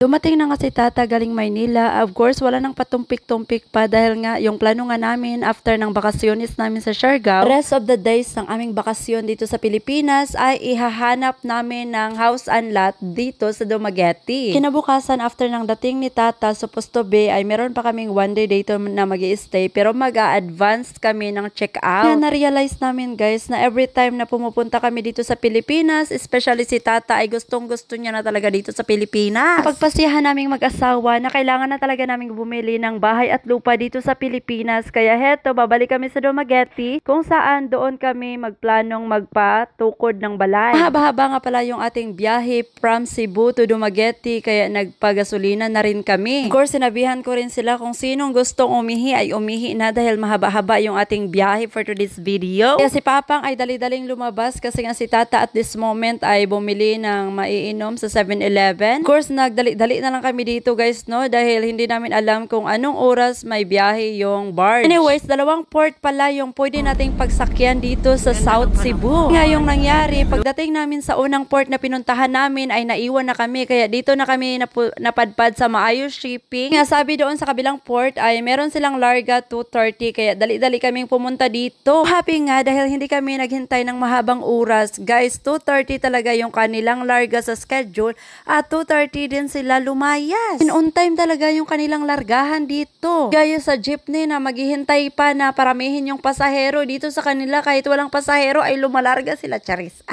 Dumating na nga si Tata galing Maynila. Of course, wala nang patumpik-tumpik pa dahil nga yung plano nga namin after ng bakasyonis namin sa Siargao, rest of the days ng aming bakasyon dito sa Pilipinas ay ihahanap namin ng house and lot dito sa Dumaguete. Kinabukasan after ng dating ni Tata, supposed to be ay meron pa kaming one day dito na mag-i-stay pero mag-a-advance kami ng check-out. Kaya na-realize namin guys na every time na pumupunta kami dito sa Pilipinas, especially si Tata ay gustong-gusto niya na talaga dito sa Pilipinas. Pagpasiyahan naming mag-asawa na kailangan na talaga naming bumili ng bahay at lupa dito sa Pilipinas. Kaya heto, babalik kami sa Dumaguete kung saan doon kami magplanong magpatukod ng balay. Mahaba-haba nga pala yung ating biyahe from Cebu to Dumaguete kaya nagpagasolina na rin kami. Of course, sinabihan ko rin sila kung sinong gustong umihi ay umihi na dahil mahaba-haba yung ating biyahe for today's video. Kaya si Papang ay dali-daling lumabas kasi nga si Tata at this moment ay bumili ng maiinom sa 7-Eleven. Of course, nagdali-dali na lang kami dito guys, no? Dahil hindi namin alam kung anong oras may biyahe yung barge. Anyways, dalawang port pala yung pwede nating pagsakyan dito sa South Cebu. Kaya yung nangyari, pagdating namin sa unang port na pinuntahan namin ay naiwan na kami. Kaya dito na kami napadpad sa Maayos Shipping. Kaya sabi doon sa kabilang port ay meron silang larga 2:30. Kaya dali-dali kaming pumunta dito. Happy nga dahil hindi kami naghintay ng mahabang oras. Guys, 2:30 talaga yung kanilang larga sa schedule at 2:30 din sila lumayas. On time talaga yung kanilang largahan dito. Gaya sa jeepney na maghihintay pa na paramihin yung pasahero dito sa kanila kahit walang pasahero ay lumalarga sila, charis.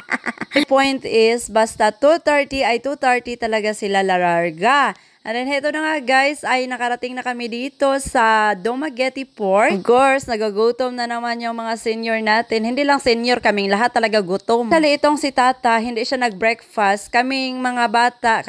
The point is, basta 2:30 ay 2:30 talaga sila lalarga. And then, heto na nga guys, ay nakarating na kami dito sa Dumaguete Port. Of course, nagagutom na naman yung mga senior natin. Hindi lang senior, kaming lahat talaga gutom. Dali itong si Tata, hindi siya nag-breakfast. Kaming mga bata,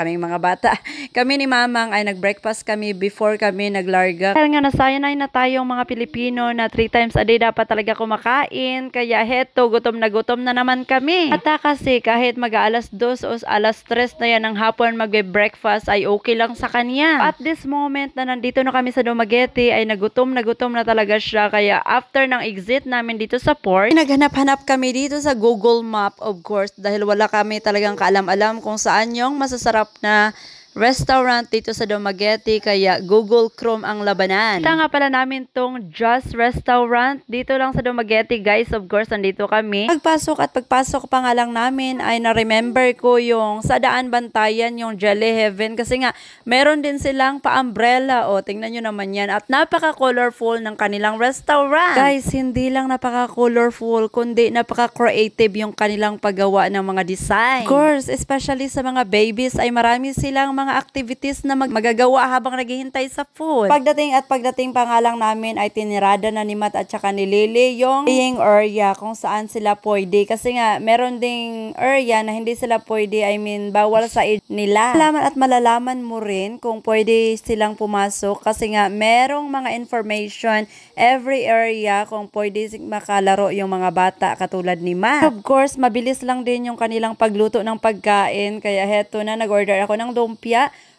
kami ni Mamang ay nag-breakfast kami before kami naglarga. Dahil nga nasayanay na tayong mga Pilipino na 3 times a day dapat talaga kumakain. Kaya heto, gutom na naman kami. At kasi kahit mag-alas 2 o alas 3 na yan ng hapon magbe-breakfast ay okay lang sa kanya. At this moment na nandito na kami sa Dumaguete ay nagutom na talaga siya. Kaya after ng exit namin dito sa port, naghanap-hanap kami dito sa Google Map, of course, dahil wala kami talagang kaalam-alam kung saan yung masasarap na restaurant dito sa Dumaguete, kaya Google Chrome ang labanan. Kita nga pala namin tong Just Restaurant dito lang sa Dumaguete guys. Of course, nandito kami. Pagpasok pa nga lang namin ay na-remember ko yung sa Daan Bantayan, yung Jelly Heaven kasi nga meron din silang pa-umbrella. O, tingnan nyo naman yan. At napaka-colorful ng kanilang restaurant. Guys, hindi lang napaka-colorful kundi napaka-creative yung kanilang paggawa ng mga design. Of course, especially sa mga babies ay marami silang mga activities na magagawa habang naghihintay sa food. Pagdating pa nga lang namin ay tinirada na ni Matt at saka ni Lily yung playing area kung saan sila pwede. Kasi nga, meron ding area na hindi sila pwede, bawal sa age nila. Malalaman mo rin kung pwede silang pumasok kasi nga, merong mga information every area kung pwede makalaro yung mga bata katulad ni Matt. Of course, mabilis lang din yung kanilang pagluto ng pagkain. Kaya heto na, nag-order ako ng lumpia,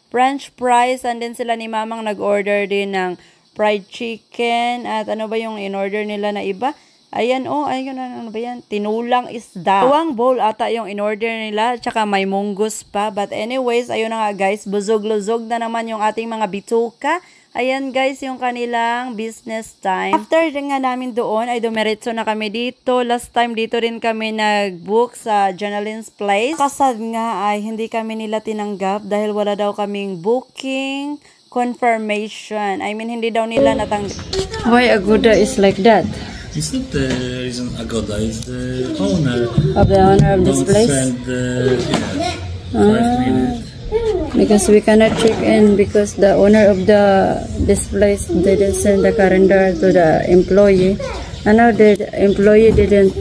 French fries, and then sila ni Mamang nag-order din ng fried chicken, at ano ba yung in-order nila na iba? Ayan, ano ba yan? Tinulang isda. Tuwang bowl ata yung in-order nila, tsaka may munggus pa. But anyways, ayun na nga guys, busog-lusog na naman yung ating mga bituka. Ayan guys, yung kanilang business time. After nga namin doon, ay dumiretso na kami dito. Last time dito rin kami nag-book sa Janeline's Place. Kasad nga ay hindi kami nila tinanggap dahil wala daw kaming booking confirmation. Hindi daw nila natanggap. Why Agoda is like that? It's not the reason Agoda, it's the owner. Of the owner of this place? Send, 5 minutes. Because we cannot check in because the owner of this place didn't send the calendar to the employee, and now the employee didn't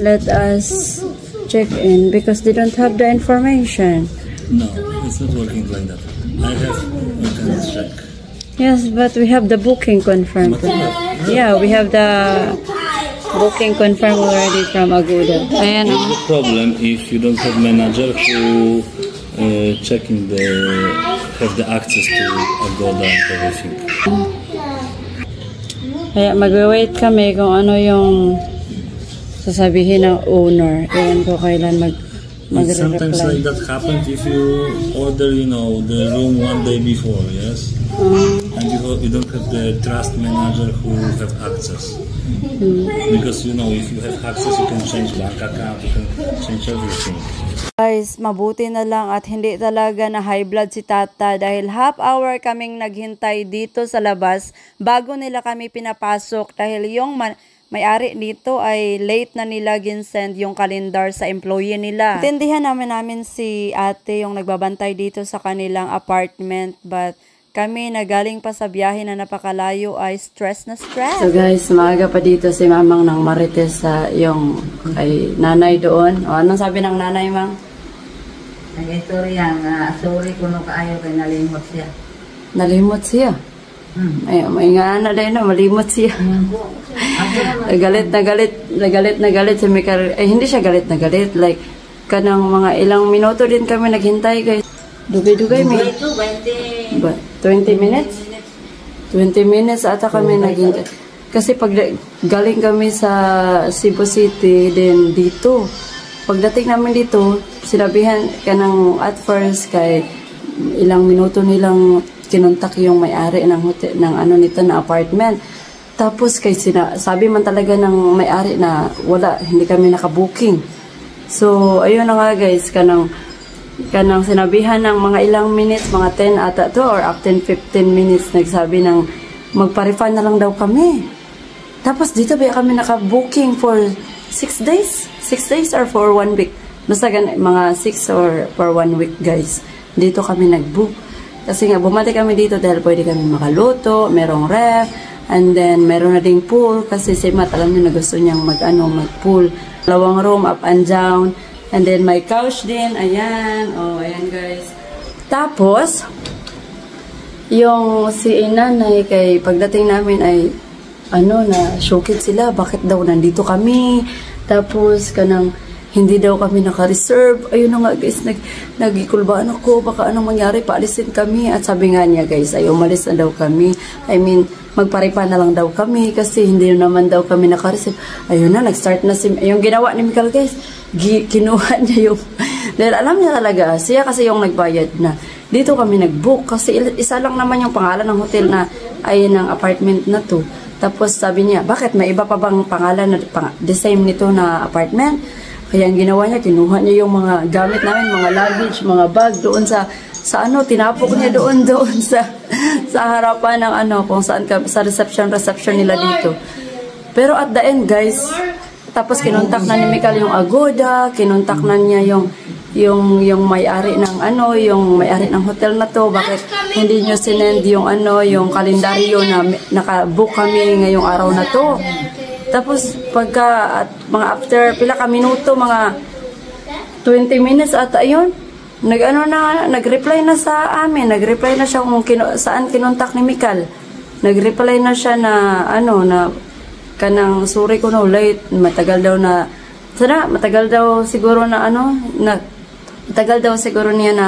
let us check in because they don't have the information. No, it's not working like that. You can check. Yes, but we have the booking confirmed. Yeah, we have the booking confirmed already from Agoda. Ayan. The problem if you don't have manager who have the access to Agoda and everything. Kaya mag-wait kami kung ano yung sasabihin ng owner. Ewan ko kailan sometimes like that happens if you order, you know, the room one day before, yes? And you don't have the trust manager who have access. Because, you know, if you have access, you can change bank account, you can change everything. Guys, mabuti na lang at hindi talaga na high blood si Tata dahil half hour kaming naghintay dito sa labas bago nila kami pinapasok dahil yung may-ari dito ay late na nila ginsend yung kalendar sa employee nila. Intindihan namin si ate yung nagbabantay dito sa kanilang apartment, but kami na galing pa sa biyahe na napakalayo ay stress na stress. So guys, maaga pa dito si Mamang ng Marites sa yung kay nanay doon. O anong sabi ng nanay, Mang? Nag-story yan, sorry kung kaayo kay nalimot siya. Nalimot siya? Ay, may nga na din na, malimot siya. Nagalit si Mikael. Eh, hindi siya galit. Like, kanang mga ilang minuto din kami naghintay, guys. Dugay-dugay, may 20 minutes? 20 minutes ata kami naghintay. Kasi pag galing kami sa Cebu City, din dito. Pagdating namin dito, sinabihan ka ng at first kay ilang minuto nilang kinontak yung may-ari ng hotel, ng ano nito na apartment. Tapos kay sabi man talaga ng may-ari na wala, hindi kami nakabooking. So, ayun na nga guys, kanang sinabihan ng mga ilang minutes, mga 10 ata to or up to 15 minutes, nagsabi ng magpa-refund na lang daw kami. Tapos dito ba kami nakabooking for 6 days? 6 days or for 1 week? Basta mga 6 or for 1 week guys. Dito kami nag-book. Kasi nga bumalik kami dito dahil pwede kami makaluto, merong ref, and then meron na ding pool kasi si Matt alam niyo na gusto niyang mag-pool. 2 room up and down. And then may couch din, ayan. Oh, ayan guys. Tapos yung si inanay kay pagdating namin ay na shokit sila, bakit daw nandito kami. Tapos kanang hindi daw kami naka-reserve. Ayun na nga guys, nag-ikulbaan ako, baka anong mangyari, paalisin kami. At sabi nga niya guys, ay umalis na daw kami. I mean, magparipa na lang daw kami kasi hindi naman daw kami naka-reserve. Ayun na, nag-start na yung ginawa ni Mikael guys, kinuha niya yung, dahil alam niya talaga, siya kasi yung nagbayad na. Dito kami nag-book kasi isa lang naman yung pangalan ng hotel na ay ng apartment na to. Tapos sabi niya, bakit may iba pa bang pangalan na the same nito na apartment? Kaya ang ginawa niya, kinuha niya yung mga gamit namin, mga luggage, mga bag doon sa tinapok niya doon sa harapan ng kung saan sa reception yung nila dito. Pero at the end guys, tapos kinontak na ni Mikael yung Agoda, kinontak na niya yung may-ari ng yung may-ari ng hotel na to, bakit hindi niyo sinend yung yung kalendaryo na naka-book kami ngayong araw na to. Tapos pagka mga after pila ka minuto, mga 20 minutes at ayun, nag-reply na sa amin, nag-reply na siya kung saan kinontak ni Mikael. Nag-reply na siya na na kanang sorry ko no late, matagal daw siguro na matagal daw siguro niya na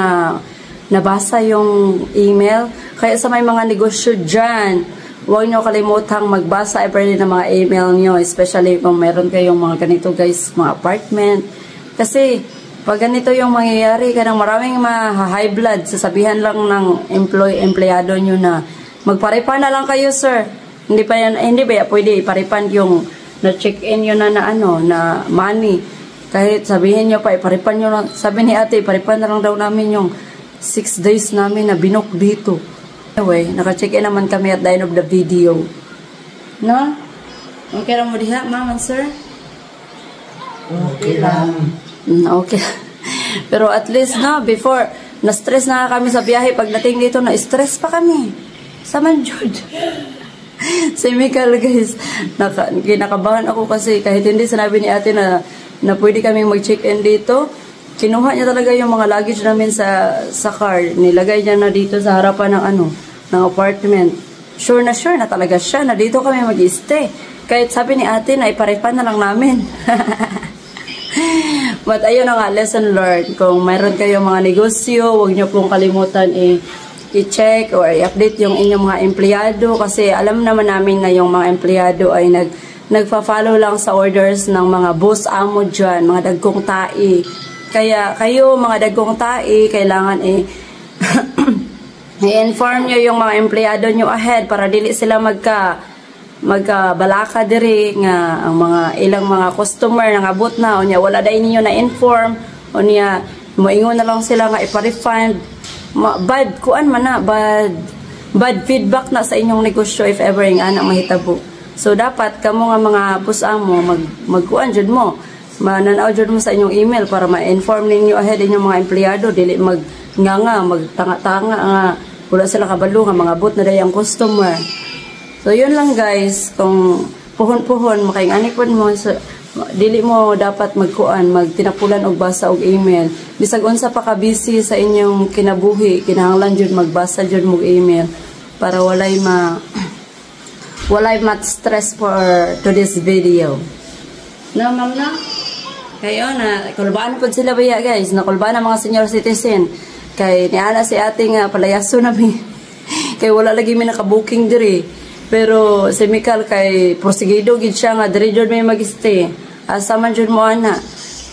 nabasa yung email. Kaya sa may mga negosyo dyan, huwag nyo kalimutang magbasa every ng mga email nyo, especially kung meron kayong mga ganito guys, mga apartment. Kasi pag ganito yung mangyayari, kanang maraming high blood, sasabihan lang ng empleyado nyo na magparipan na lang kayo sir. Hindi ba pwede iparipan yung na-check-in yun na money. Kahit sabihin nyo pa, iparipan nyo lang. Sabi ni ate, iparipan na lang daw namin yung 6 days namin na binok dito. Anyway, naka-check-in naman kami at the end of the video. No? Okay lang mo diha, ma'am and sir? Okay lang. Okay. Pero at least before, na-stress na kami sa biyahe. Pagdating dito, na-stress pa kami. Sa Manjud. Si Mikael guys, kinakabahan ako kasi kahit hindi sinabi ni ate na pwede kaming mag-check-in dito, kinuha niya talaga yung mga luggage namin sa car. Nilagay niya na dito sa harapan ng apartment. Sure na talaga siya na dito kami mag-stay. Kahit sabi ni ate na iparipan na lang namin. But ayun na nga, lesson learned. Kung mayroon kayong mga negosyo, huwag niyo pong kalimutan i-check or i-update yung inyong mga empleyado. Kasi alam naman namin na yung mga empleyado ay nagpa-follow lang sa orders ng mga boss amo dyan, mga dagkong tai. Kaya kayo mga dagkong tae, kailangan i-inform nyo yung mga empleyado nyo ahead para dili sila magkabalaka diri nga ang mga ilang mga customer nangabot na o niya wala dai ninyo na inform o niya moingon na lang sila nga ipa-refund. Bad kuan man na, bad feedback na sa inyong negosyo if ever yung anak mahitabo. So dapat kamo nga mga pusang mo magkuan jud mo, mananaw jud mo sa inyong email para ma-inform ninyo ahead inyong mga empleyado, dili magtanga-tanga nga wala sila kabalo nga mga bot na day ang customer. So yun lang guys, kung puhon-puhon makaingani pod mo, so, dili mo dapat magtinapulan og basa og email. Bisag unsa pa ka busy sa inyong kinabuhi, kinahanglan jud magbasa jud mo email para walay stress for today's video. No, ma'am na? Kayo na, kulbaan po sila baya guys, nakulbaan ang mga senior citizen. Kay niana si ate nga palayaso nami. Kay wala lagi mi naka-booking diri. Pero si Mikal kay prosigido gid siya nga diri jud may mag-stay. Asa man jud mo ana.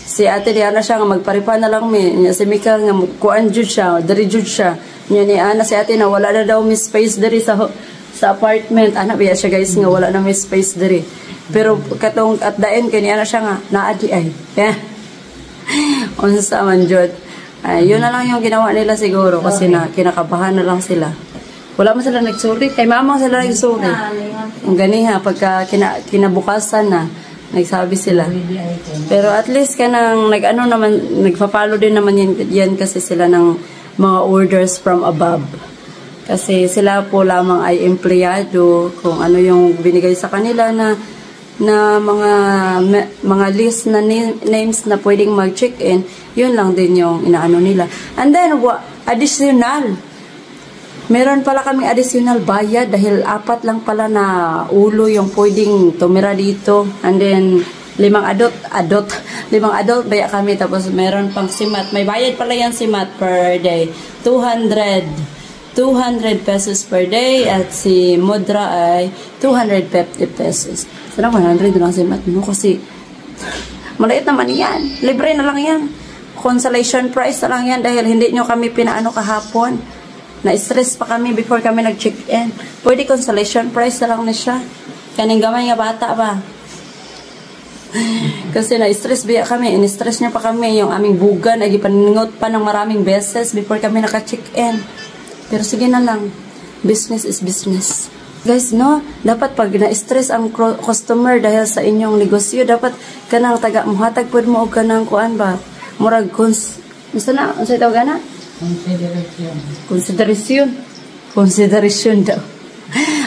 Si ate niana siya nga magparipa na lang mi. Nya si Mikal nga kuan jud siya, diri jud siya. Nya ni ana si ate na wala na daw mi space diri sa apartment. Ana biya siya guys nga wala na mi space diri. Pero katong at the end kay niana siya nga naadi ay. Yeah. Unsa man jud. Yun na lang yung ginawa nila siguro kasi na kinakabahan na lang sila. Wala man sila nagsorry. Kay mama sila nagsorry. Ang ganiha, pagka kinabukasan na, nagsabi sila. Pero at least kanang nagpa-follow din naman yan kasi sila ng mga orders from above. Kasi sila po lamang ay empleyado kung ano yung binigay sa kanila na mga list na names na pwedeng mag-check-in, yun lang din yung inaano nila. And then, additional. Meron pala kaming additional bayad dahil 4 lang pala na ulo yung pwedeng tumira dito. And then, 5 adult baya kami. Tapos, meron pang simat. May bayad pala yan simat per day. 200 pesos per day. At si Mudra ay 250 pesos. Sana 100 lang si Mat, no? Kasi maliit naman yan. Libre na lang yan. Consolation price na lang yan dahil hindi nyo kami pinaano kahapon. Na-stress pa kami before kami nag-check-in. Pwede consolation price na lang na siya. Kaning gamay nga bata ba? Kasi na-stress biya kami. In-stress niya pa kami yung aming bugan. Ay ipaningot pa ng maraming beses before kami naka-check-in. Pero sige na lang. Business is business. Guys, no, dapat pag na-stress ang customer dahil sa inyong negosyo, dapat kanang muhatag pod mo og kanang kuan ba? Murag unsa itaw gana? Consideration daw.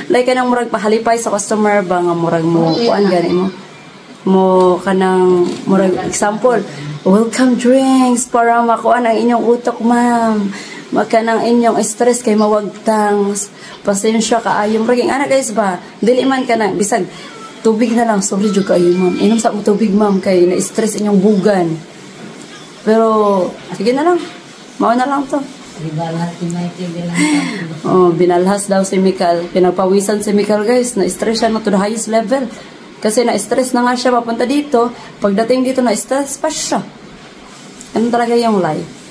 Like kanang murag pahalipay sa customer ba nga murag mo kuan gani mo kanang murag example, welcome drinks para makuan ang inyong utok, ma'am. Makanang inyong stress kay mawagtang pasensya kaayong raging ana guys ba dili man ka na bisag tubig na lang, sorry jud kaayo ma'am, inom sa mo tubig ma'am kay na stress inyong bugan. Pero sige na lang, mao na lang to. Binalhas daw si Mikal, pinagpawisan si Mikal guys, na stress siya to the highest level kasi na stress na nga siya papunta dito, pagdating dito na stress pa siya. Ano talaga yung life.